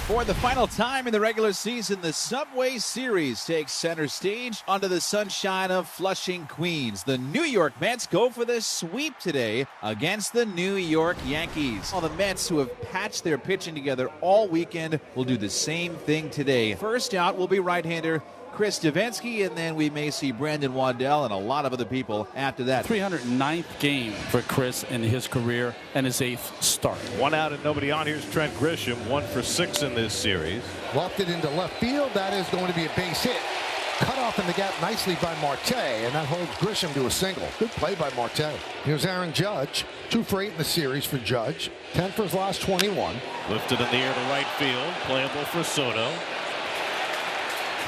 For the final time in the regular season, the Subway Series takes center stage under the sunshine of Flushing, Queens. The New York Mets go for the sweep today against the New York Yankees. All the Mets, who have patched their pitching together all weekend, will do the same thing today. First out will be right-hander Chris Davinsky, and then we may see Brandon Waddell and a lot of other people after that. 309th game for Chris in his career and his 8th start. One out and nobody on. Here's Trent Grisham, 1 for 6 in this series. Lofted into left field. That is going to be a base hit. Cut off in the gap nicely by Marte, and that holds Grisham to a single. Good play by Marte. Here's Aaron Judge, 2 for 8 in the series for Judge. 10 for his last 21. Lifted in the air to right field. Playable for Soto.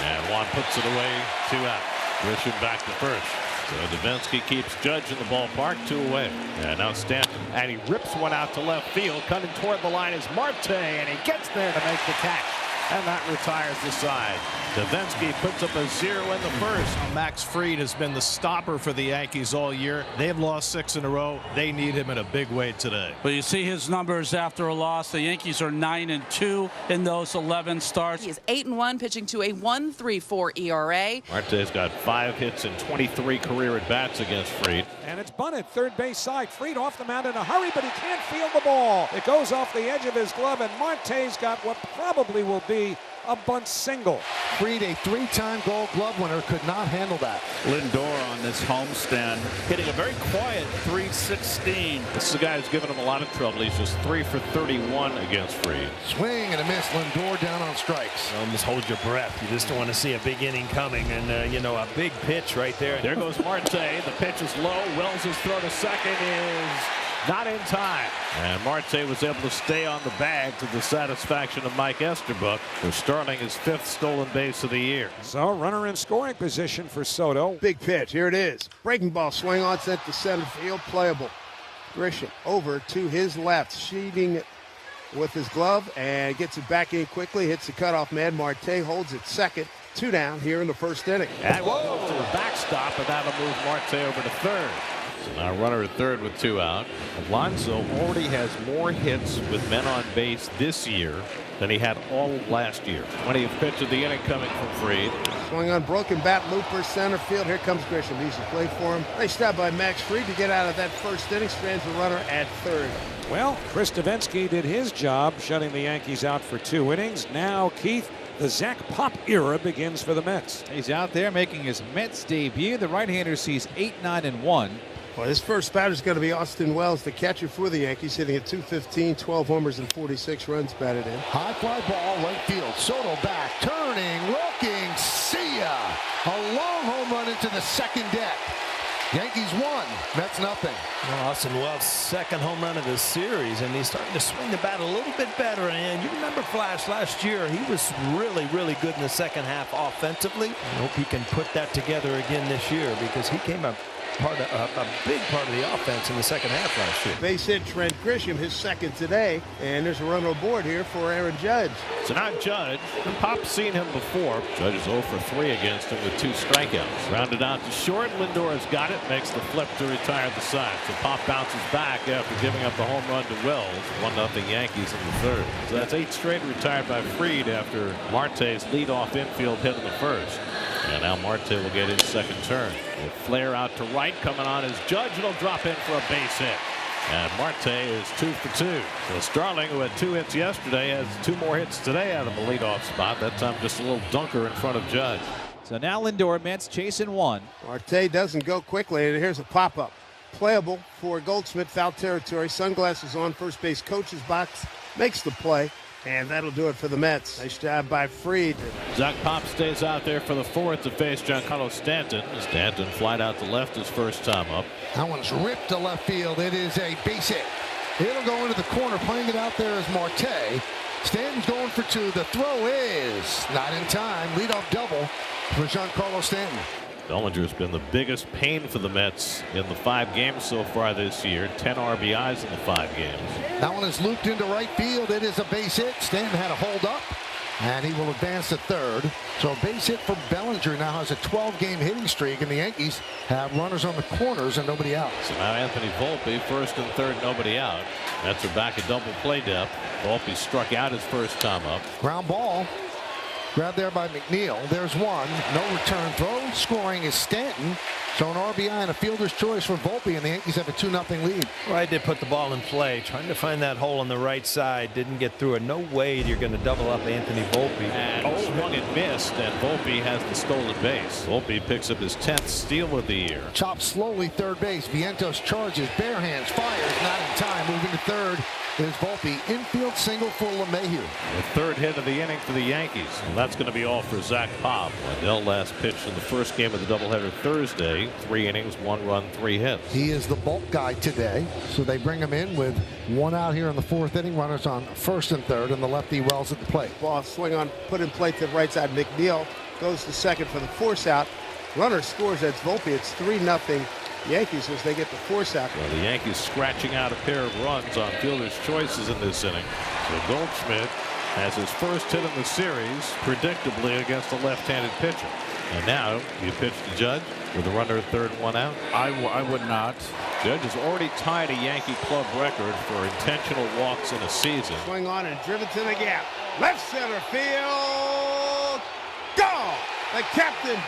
And Juan puts it away, 2 out. Grisham back to first. So Davinsky keeps Judge in the ballpark, 2 away. And now Stanton. And he rips one out to left field. Coming toward the line is Marte, and he gets there to make the catch. And that retires the side. Davinsky puts up a 0 in the first. Max Fried has been the stopper for the Yankees all year. They've lost 6 in a row. They need him in a big way today. But you see his numbers after a loss. The Yankees are 9-2 in those 11 starts. He is 8-1, pitching to a 1.34 ERA. Marte's got 5 hits and 23 career at-bats against Fried. And it's bunted third base side. Fried off the mound in a hurry, but he can't field the ball. It goes off the edge of his glove, and Marte's got what probably will be a bunt single. Fried, a 3-time Gold Glove winner, could not handle that. Lindor on this homestand, hitting a very quiet .316. This is a guy who's given him a lot of trouble. He's just 3 for 31 against Fried. Swing and a miss. Lindor down on strikes. Almost hold your breath. You just don't want to see a big inning coming, and a big pitch right there. There goes Marte. The pitch is low. Wells' throw to second is not in time. And Marte was able to stay on the bag to the satisfaction of Mike Esterbrook, for Starling his 5th stolen base of the year. So runner in scoring position for Soto. Big pitch. Here it is. Breaking ball. Swing on, sent to center field. Playable. Grisham over to his left. Sheeting with his glove and gets it back in quickly. Hits the cutoff man. Marte holds it second. 2 down here in the first inning. And will go to the backstop, and that'll move Marte over to third. So now runner at third with 2 out. Alonso already has more hits with men on base this year than he had all of last year. 20th pitch of the inning coming from Fried. Swing on, broken bat, looper, center field. Here comes Grisham. Easy play for him. Nice job by Max Fried to get out of that first inning. Strands the runner at third. Well, Chris Davinsky did his job, shutting the Yankees out for 2 innings. Now, Keith, the Zach Pop era begins for the Mets. He's out there making his Mets debut. The right-hander sees 8, 9, and 1. Well, his first batter is going to be Austin Wells, the catcher for the Yankees, hitting at .215, 12 homers and 46 runs batted in. High fly ball, right field. Soto back, turning, looking, see ya. A long home run into the second deck. Yankees 1, Mets nothing. Well, Austin Wells' 2nd home run of the series, and he's starting to swing the bat a little bit better. And you remember Flash last year, he was really, really good in the second half offensively. I hope he can put that together again this year, because he came up a big part of the offense in the second half last year. Base hit Trent Grisham, his 2nd today, and there's a runner aboard here for Aaron Judge. So now Judge, and Pop's seen him before. Judge is 0 for 3 against him with 2 strikeouts. Rounded out to short. Lindor has got it, makes the flip to retire the side. So Pop bounces back after giving up the home run to Wells. 1-0 Yankees in the third. So that's 8 straight retired by Fried after Marte's leadoff infield hit in the first. And now Marte will get his 2nd turn. With flare out to right, coming on is Judge. It'll drop in for a base hit. And Marte is 2 for 2. So Starling, who had 2 hits yesterday, has 2 more hits today out of the leadoff spot. That time just a little dunker in front of Judge. So now Lindor, Mets chasing 1. Marte doesn't go quickly, and here's a pop-up. Playable for Goldschmidt, foul territory. Sunglasses on, first base coach's box. Makes the play. And that'll do it for the Mets. Nice job by Fried. Zach Pop stays out there for the 4th to face Giancarlo Stanton. Stanton flied out to left his first time up. That one's ripped to left field. It is a base hit. It'll go into the corner. Playing it out there is Marte. Stanton's going for 2. The throw is not in time. Leadoff double for Giancarlo Stanton. Bellinger's been the biggest pain for the Mets in the 5 games so far this year. 10 RBIs in the 5 games. That one is looped into right field. It is a base hit. Stanton had a hold up. and he will advance to third. So a base hit for Bellinger now has a 12-game hitting streak, and the Yankees have runners on the corners and nobody out. So now Anthony Volpe, first and third, nobody out. Mets are back at double play depth. Volpe struck out his first time up. Ground ball. Grabbed there by McNeil. There's one. No return throw. Scoring is Stanton. So an RBI and a fielder's choice for Volpe, and the Yankees have a 2-0 lead. Right, they put the ball in play, trying to find that hole on the right side. Didn't get through it. No way you're going to double up Anthony Volpe. And swung and missed, and Volpe has the stolen base. Volpe picks up his 10th steal of the year. Chopped slowly third base. Vientos charges. Bare hands. Fires. Not in time. Moving to third is Volpe. Infield single for LeMahieu. The third hit of the inning for the Yankees. And that's going to be all for Zach Pop. Wendell last pitched in the first game of the doubleheader Thursday. 3 innings, 1 run, 3 hits. He is the bulk guy today. So they bring him in with 1 out here in the 4th inning. Runners on first and third, and the lefty Wells at the plate. Ball swing on, put in play to the right side. McNeil goes to second for the force out. Runner scores. That's Volpe. It's 3-0 Yankees as they get the force out. Well, the Yankees scratching out a pair of runs on fielder's choices in this inning. So Goldschmidt has his first hit in the series, predictably against a left-handed pitcher. And now you pitch to Judge with a runner at third and 1 out. I would not. Judge has already tied a Yankee club record for intentional walks in a season. Swing on and driven to the gap. Left center field. Gone. The captain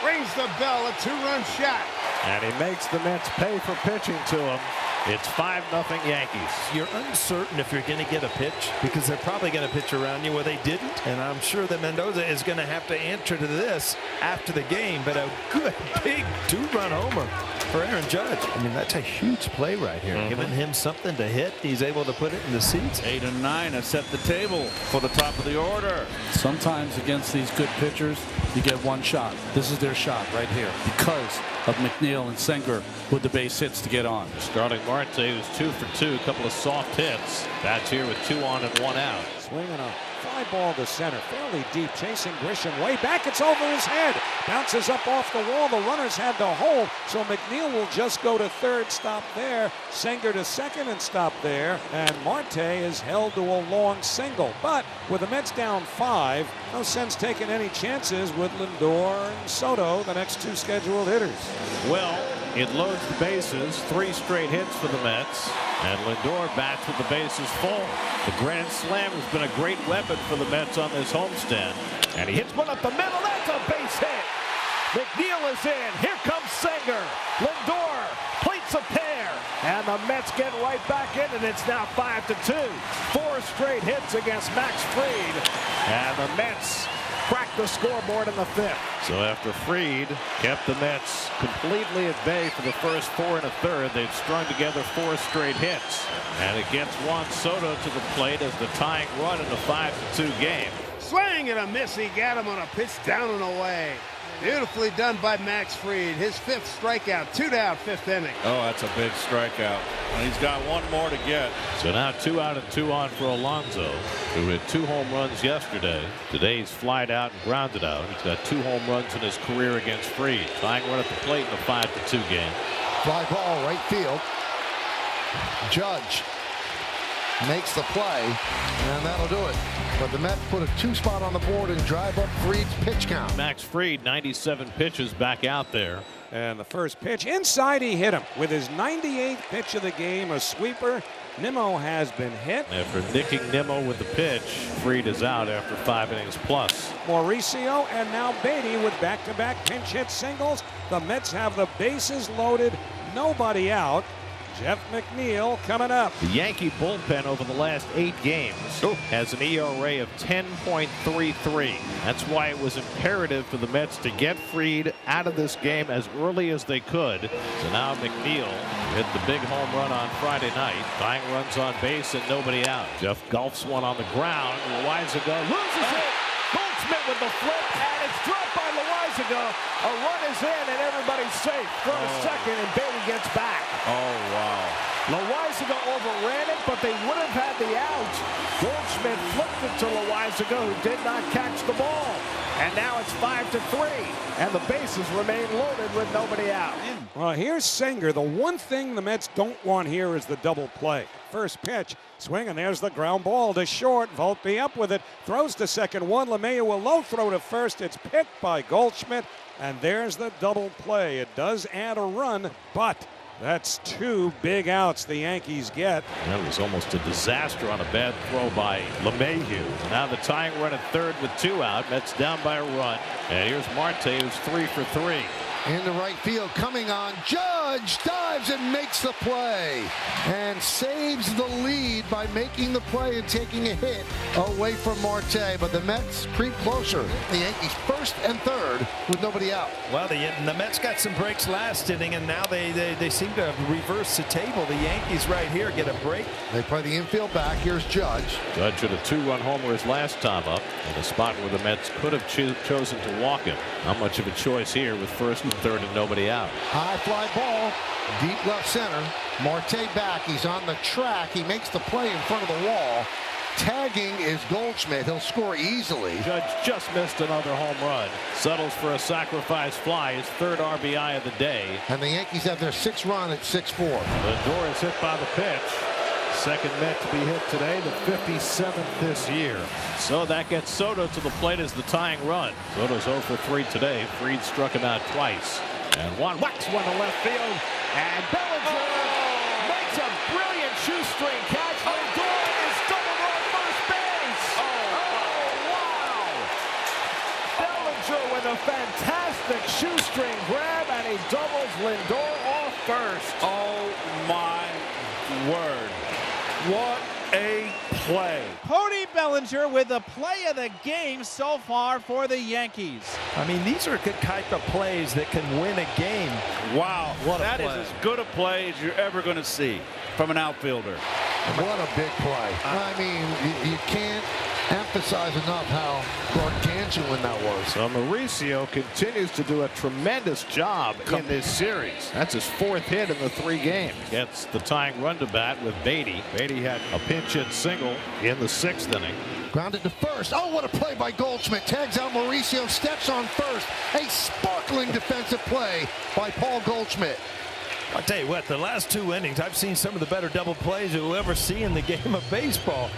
rings the bell. A 2-run shot. And he makes the Mets pay for pitching to him. It's 5-0 Yankees. You're uncertain if you're going to get a pitch because they're probably going to pitch around you where they didn't. And I'm sure that Mendoza is going to have to answer to this after the game. But a good big 2-run homer for Aaron Judge. I mean, that's a huge play right here. Giving him something to hit. He's able to put it in the seats. 8 and 9 have set the table for the top of the order. Sometimes against these good pitchers, you get one shot. This is their shot right here because of McNeil and Senger with the base hits to get on. Starting Marte was 2 for 2, a couple of soft hits. That's here with 2 on and 1 out. Swinging a fly ball to center, fairly deep, chasing Grisham way back. It's over his head. Bounces up off the wall. The runners had to hold, so McNeil will just go to third, stop there. Senger to second and stop there. And Marte is held to a long single. But with the Mets down 5, no sense taking any chances with Lindor and Soto, the next 2 scheduled hitters. Well, it loads the bases. 3 straight hits for the Mets. And Lindor bats with the bases full. The grand slam has been a great weapon for the Mets on this homestand. And he hits one up the middle. That's a base hit. McNeil is in. Here comes Senger. Lindor plates a pair. And the Mets get right back in, and it's now 5-2. 4 straight hits against Max Fried. And the Mets crack the scoreboard in the 5th. So after Fried kept the Mets completely at bay for the first 4 1/3, they've strung together 4 straight hits. And it gets Juan Soto to the plate as the tying run in the 5-2 game. Swing and a miss. He got him on a pitch down and away. Beautifully done by Max Fried. His 5th strikeout, 2 down, 5th inning. Oh, that's a big strikeout. And he's got 1 more to get. So now 2 out and 2 on for Alonso, who hit 2 home runs yesterday. Today he's flied out and grounded out. He's got 2 home runs in his career against Fried. Tying run at the plate in the 5-2 game. Fly ball right field. Judge makes the play, and that'll do it. But the Mets put a 2 spot on the board and drive up Fried's pitch count. Max Fried, 97 pitches back out there. And the first pitch inside, he hit him with his 98th pitch of the game, a sweeper. Nimmo has been hit. After nicking Nimmo with the pitch, Fried is out after 5 innings plus. Mauricio and now Beatty with back-to-back pinch hit singles. The Mets have the bases loaded, nobody out. Jeff McNeil coming up. The Yankee bullpen over the last 8 games has an ERA of 10.33. That's why it was imperative for the Mets to get Fried out of this game as early as they could. So now McNeil hit the big home run on Friday night. Tying runs on base and nobody out. Jeff golfs one on the ground. Loizaga loses it. Goldschmidt with the flip, and it's dropped by Loizaga. A run is in, and everybody's safe. Throw to second, and Bailey gets back. Oh, wow. Loizaga overran it, but they would have had the out. Goldschmidt flipped it to Loizaga, who did not catch the ball. And now it's 5-3, and the bases remain loaded with nobody out. Well, here's Singer. The one thing the Mets don't want here is the double play. First pitch, swing, and there's the ground ball to short. Volpe up with it, throws to second one. LeMahieu will low throw to first. It's picked by Goldschmidt, and there's the double play. It does add a run, but that's 2 big outs the Yankees get. That was almost a disaster on a bad throw by LeMahieu. Now the tying run at third with 2 out. Mets down by a run. And here's Marte, who's 3 for 3. In the right field, coming on. Judge dives and makes the play and saves the lead by making the play and taking a hit away from Marte. But the Mets creep closer. The Yankees first and third with nobody out. Well, the Mets got some breaks last inning, and now they seem to have reversed the table. The Yankees right here get a break. They play the infield back. Here's Judge. Judge hit a 2-run homer his last time up in a spot where the Mets could have chosen to walk him. Not much of a choice here with first and third and nobody out. High fly ball, deep left center. Marte back. He's on the track. He makes the play in front of the wall. Tagging is Goldschmidt. He'll score easily. Judge just missed another home run. Settles for a sacrifice fly, his 3rd RBI of the day. And the Yankees have their 6th run at 6-4. Lindor is hit by the pitch. Second Met to be hit today, the 57th this year. So that gets Soto to the plate as the tying run. Soto's 0 for 3 today. Fried struck him out twice. And one whacks one to left field. And Bellinger makes a brilliant shoestring catch. Lindor is doubled on first base. Wow. Bellinger with a fantastic shoestring grab, and he doubles Lindor off first. Oh, my word. What a play. Cody Bellinger with the play of the game so far for the Yankees. I mean, these are good type of plays that can win a game. Wow, what that a is play. as good a play as you're ever going to see from an outfielder. What a big play. I mean, you can't emphasize enough how gargantuan that was. So Mauricio continues to do a tremendous job in this series. That's his 4th hit in the 3 games. Gets the tying run to bat with Beatty. Beatty had a pinch hit single in the 6th inning. Grounded to first. Oh, what a play by Goldschmidt. Tags out Mauricio, steps on first. A sparkling defensive play by Paul Goldschmidt. I'll tell you what, the last 2 innings, I've seen some of the better double plays you'll ever see in the game of baseball.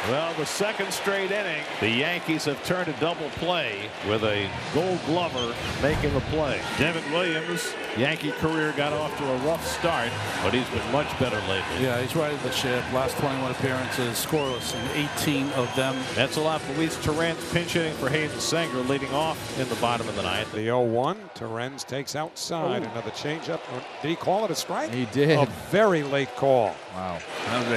Well, the 2nd straight inning, the Yankees have turned a double play with a Gold Glover making the play. Devin Williams, Yankee career got off to a rough start, but he's been much better lately. Yeah, he's right at the ship. Last 21 appearances, scoreless in 18 of them. That's a lot. Luis Torrens pinch hitting for Hayden Sanger, leading off in the bottom of the 9th. The 0-1, Torrens takes outside. Another changeup. Did he call it a strike? He did. A very late call. Wow.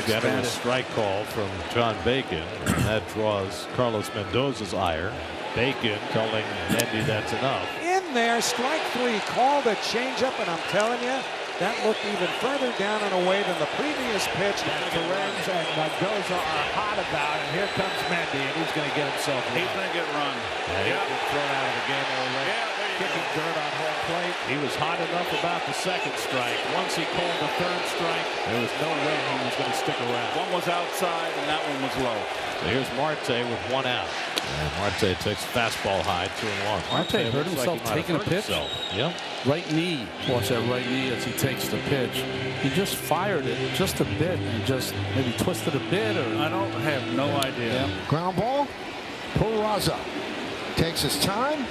Getting a strike call from John Bacon, and that draws Carlos Mendoza's ire. Bacon telling Mendy that's enough. In there, strike 3, called a changeup, and I'm telling you, that looked even further down and away than the previous pitch. Torrens and Mendoza are hot about, and here comes Mendy, and he's going to get himself run. He's going to get run. He's been thrown out of the game already. Kicking dirt on home plate. He was hot enough about the 2nd strike. Once he called the 3rd strike, there was no way he was going to stick around. One was outside, and that one was low. So here's Marte with 1 out. And Marte takes fastball high, 2-1. Marte hurt looks himself he might taking have a hurt pitch. himself. Yep. Right knee. Watch that right knee as he takes the pitch. He just fired it just a bit and just maybe twisted a bit, or I don't have no idea. Ground ball. Peraza takes his time.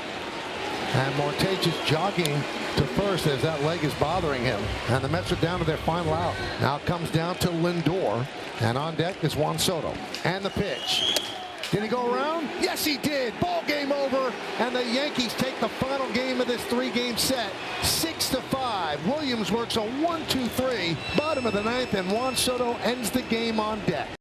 And Marte just jogging to first as that leg is bothering him. And the Mets are down to their final out. Now it comes down to Lindor. And on deck is Juan Soto. And the pitch. Did he go around? Yes, he did. Ball game over. And the Yankees take the final game of this 3-game set. 6-5. Williams works a 1-2-3. Bottom of the 9th. And Juan Soto ends the game on deck.